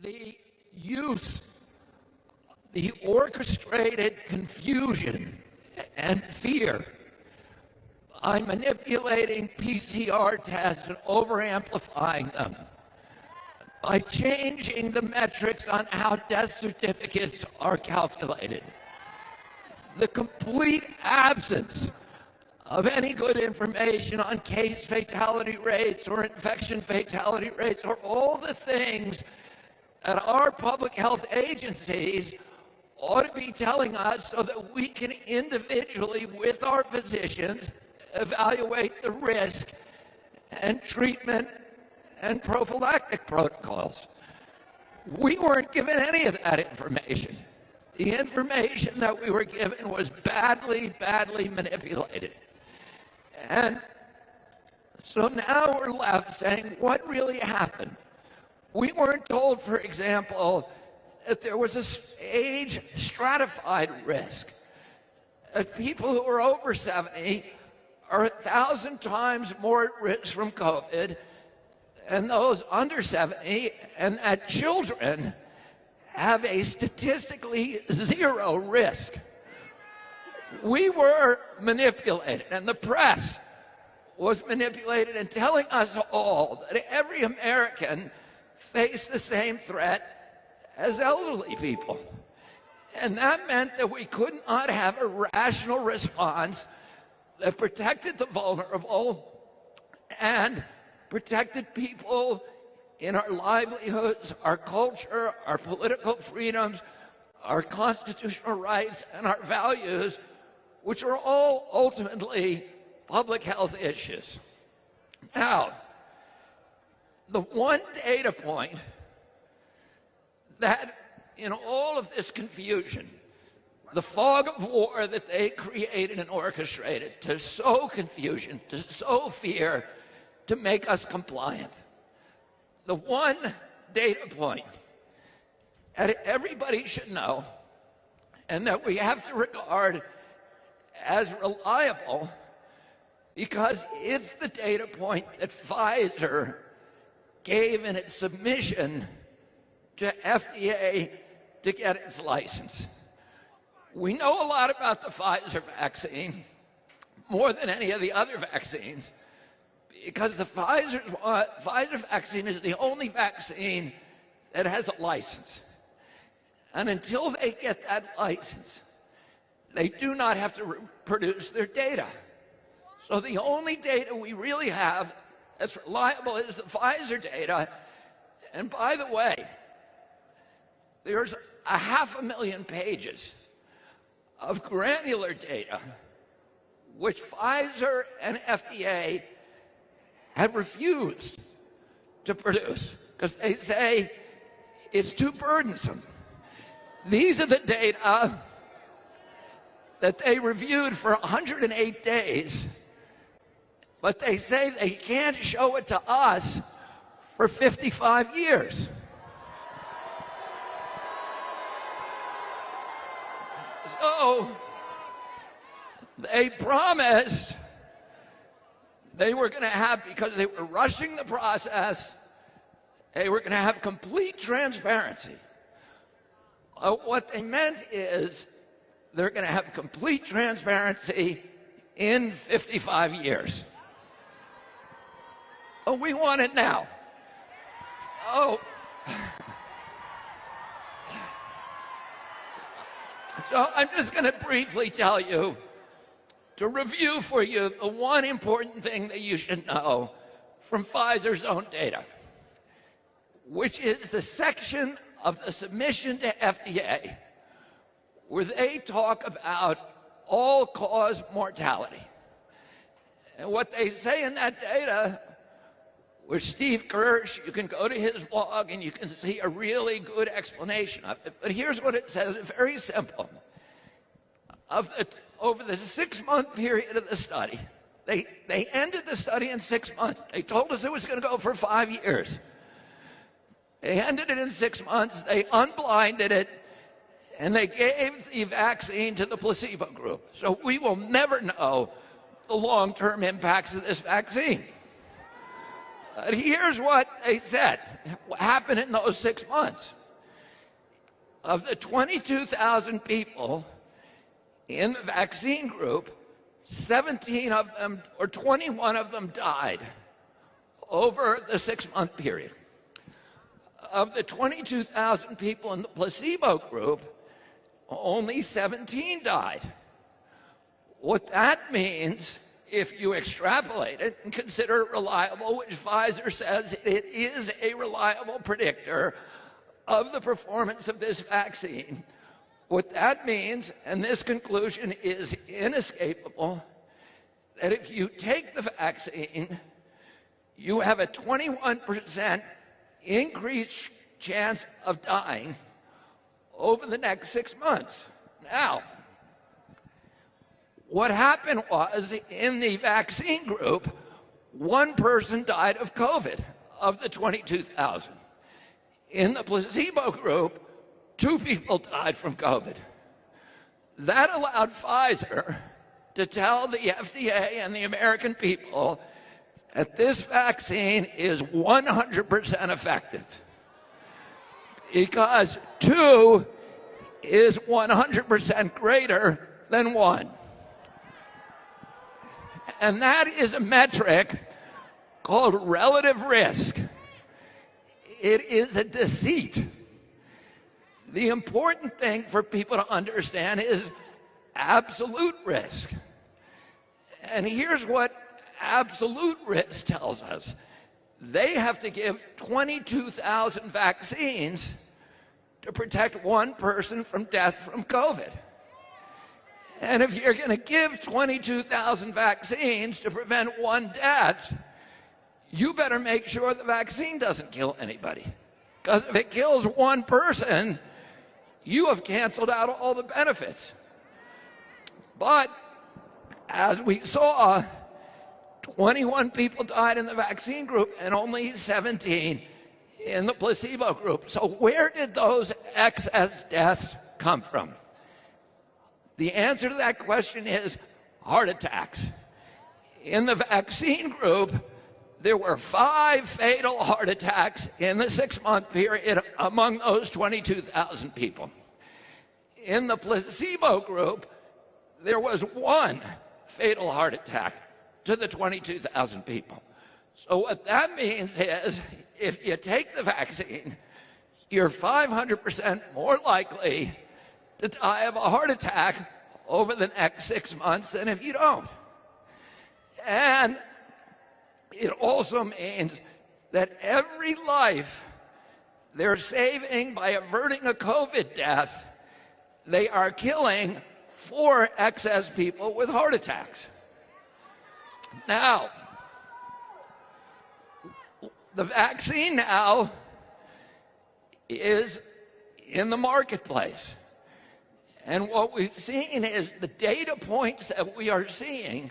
the use, the orchestrated confusion and fear by manipulating PCR tests and over-amplifying them, by changing the metrics on how death certificates are calculated, the complete absence of any good information on case fatality rates or infection fatality rates, or all the things that our public health agencies ought to be telling us so that we can individually, with our physicians, evaluate the risk and treatment and prophylactic protocols. We weren't given any of that information. The information that we were given was badly, badly manipulated. And so now we're left saying, what really happened? We weren't told, for example, that there was a age stratified risk. That people who are over 70 are 1,000 times more at risk from COVID than those under 70, and that children have a statistically zero risk. We were manipulated, and the press was manipulated in telling us all that every American faced the same threat as elderly people. And that meant that we could not have a rational response that protected the vulnerable and protected people in our livelihoods, our culture, our political freedoms, our constitutional rights, and our values, which are all ultimately public health issues. Now, the one data point that in all of this confusion, the fog of war that they created and orchestrated to sow confusion, to sow fear, to make us compliant. The one data point that everybody should know and that we have to regard as reliable, because it's the data point that Pfizer gave in its submission to FDA to get its license. We know a lot about the Pfizer vaccine, more than any of the other vaccines, because the Pfizer vaccine is the only vaccine that has a license. And until they get that license, they do not have to produce their data. So the only data we really have that's reliable is the Pfizer data. And by the way, there's 500,000 pages of granular data which Pfizer and FDA have refused to produce because they say it's too burdensome. These are the data that they reviewed for 108 days, but they say they can't show it to us for 55 years. So they promised they were going to have, because they were rushing the process, they were going to have complete transparency. What they meant is they're going to have complete transparency in 55 years. Oh, we want it now. Oh. So I'm just going to briefly tell you, to review for you, the one important thing that you should know from Pfizer's own data, which is the section of the submission to FDA where they talk about all-cause mortality. And what they say in that data, with Steve Kirsch, you can go to his blog and you can see a really good explanation of it. But here's what it says, it's very simple. Over the 6-month period of the study, they ended the study in 6 months. They told us it was going to go for 5 years. They ended it in 6 months, they unblinded it, and they gave the vaccine to the placebo group. So we will never know the long-term impacts of this vaccine. Here's what they said happened in those 6 months. Of the 22,000 people in the vaccine group, 17 of them or 21 of them died over the 6-month period. Of the 22,000 people in the placebo group, only 17 died. What that means, if you extrapolate it and consider it reliable, which Pfizer says it is a reliable predictor of the performance of this vaccine, what that means, and this conclusion is inescapable, that if you take the vaccine, you have a 21% increased chance of dying over the next 6 months. Now, what happened was, in the vaccine group, one person died of COVID of the 22,000. In the placebo group, 2 people died from COVID. That allowed Pfizer to tell the FDA and the American people that this vaccine is 100% effective, because 2 is 100% greater than 1. And that is a metric called relative risk. It is a deceit. The important thing for people to understand is absolute risk. And here's what absolute risk tells us. They have to give 22,000 vaccines to protect one person from death from COVID. And if you're going to give 22,000 vaccines to prevent one death, you better make sure the vaccine doesn't kill anybody. Because if it kills one person, you have canceled out all the benefits. But as we saw, 21 people died in the vaccine group and only 17 in the placebo group. So where did those excess deaths come from? The answer to that question is heart attacks. In the vaccine group, there were 5 fatal heart attacks in the 6-month period among those 22,000 people. In the placebo group, there was 1 fatal heart attack to the 22,000 people. So what that means is, if you take the vaccine, you're 500% more likely to die of a heart attack over the next 6 months than if you don't. And it also means that every life they're saving by averting a COVID death, they are killing 4 excess people with heart attacks. Now, the vaccine now is in the marketplace. And what we've seen is the data points that we are seeing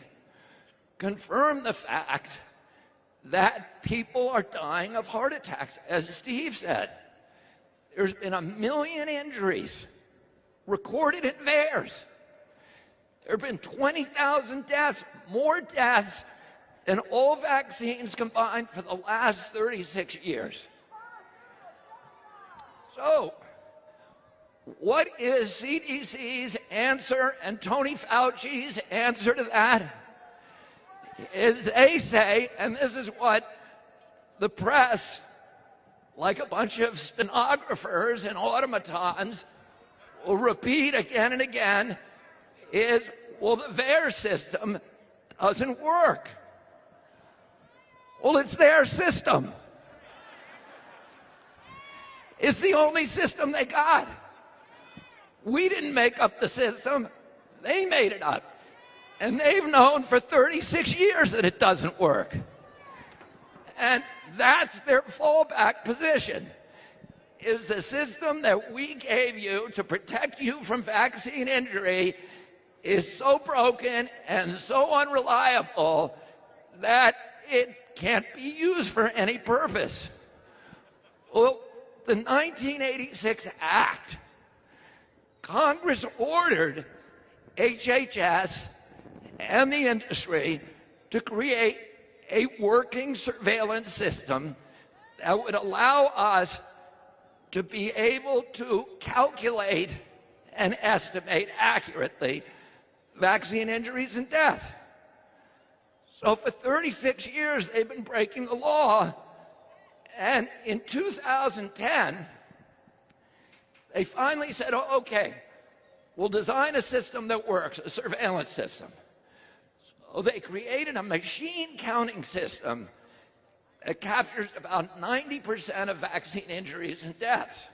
confirm the fact that people are dying of heart attacks. As Steve said, there's been 1 million injuries recorded in VAERS. There have been 20,000 deaths, more deaths than all vaccines combined for the last 36 years. So, what is CDC's answer and Tony Fauci's answer to that? Is they say, and this is what the press, like a bunch of stenographers and automatons, will repeat again and again, is, well, the VAERS system doesn't work. Well, it's their system. It's the only system they got. We didn't make up the system. They made it up. And they've known for 36 years that it doesn't work. And that's their fallback position, is the system that we gave you to protect you from vaccine injury is so broken and so unreliable that it can't be used for any purpose. Well, the 1986 Act, Congress ordered HHS and the industry to create a working surveillance system that would allow us to be able to calculate and estimate accurately vaccine injuries and death. So for 36 years, they've been breaking the law. And in 2010, they finally said, oh, okay, we'll design a system that works, a surveillance system. So they created a machine counting system that captures about 90% of vaccine injuries and deaths.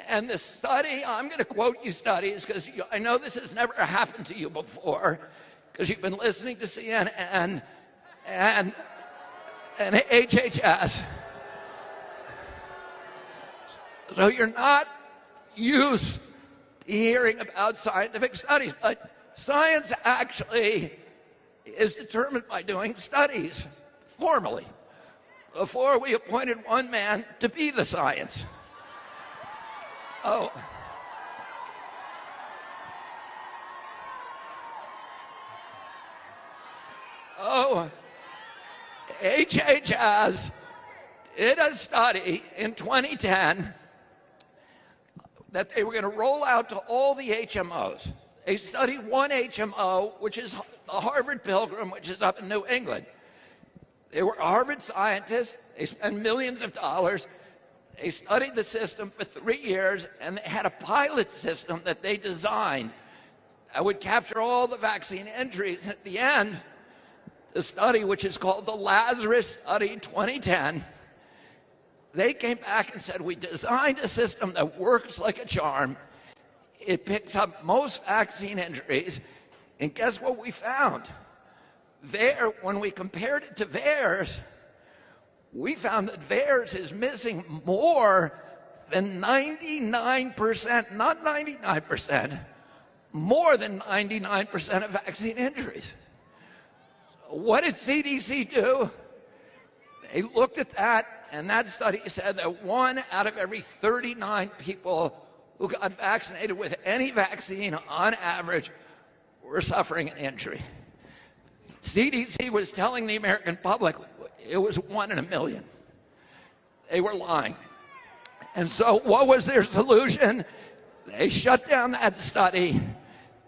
And the study, I'm going to quote you studies because I know this has never happened to you before because you've been listening to CNN and HHS. So you're not used to hearing about scientific studies, but science actually is determined by doing studies formally. Before we appointed one man to be the science. HHS did a study in 2010 that they were going to roll out to all the HMOs. They studied one HMO, which is the Harvard Pilgrim, which is up in New England. They were Harvard scientists. They spent millions of dollars. They studied the system for 3 years, and they had a pilot system that they designed that would capture all the vaccine injuries. At the end, the study, which is called the Lazarus Study 2010, they came back and said, we designed a system that works like a charm. It picks up most vaccine injuries. And guess what we found? When we compared it to VAERS, we found that VAERS is missing more than 99%, not 99%, more than 99% of vaccine injuries. So what did CDC do? They looked at that, and that study said that 1 out of every 39 people who got vaccinated with any vaccine on average were suffering an injury. CDC was telling the American public it was 1 in a million. They were lying. And so what was their solution? They shut down that study.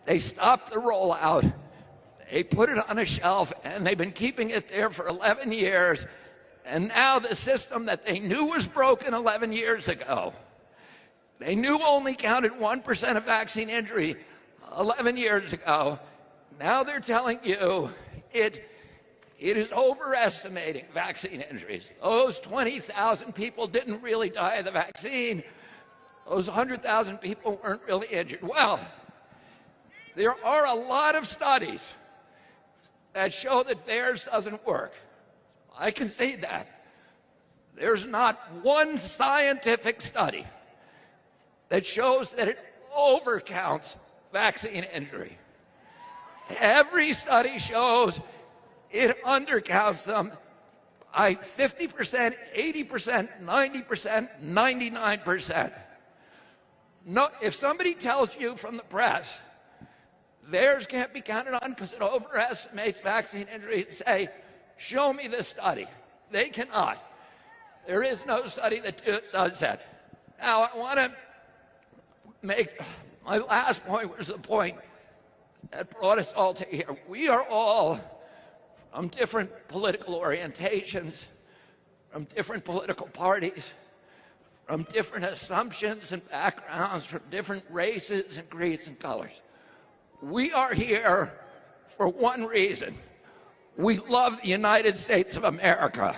They stopped the rollout. They put it on a shelf, and they've been keeping it there for 11 years. And now the system that they knew was broken 11 years ago, they knew only counted 1% of vaccine injury 11 years ago. Now they're telling you it is overestimating vaccine injuries. Those 20,000 people didn't really die of the vaccine. Those 100,000 people weren't really injured. Well, there are a lot of studies that show that VAERS doesn't work. I concede that. There's not one scientific study that shows that it overcounts vaccine injury. Every study shows it undercounts them by 50%, 80%, 90%, 99%. No, if somebody tells you from the press theirs can't be counted on because it overestimates vaccine injury, say, show me the study. They cannot. There is no study that does that. Now, I want to make my last point, was the point that brought us all to here. We are all from different political orientations, from different political parties, from different assumptions and backgrounds, from different races and creeds and colors. We are here for one reason. We love the United States of America.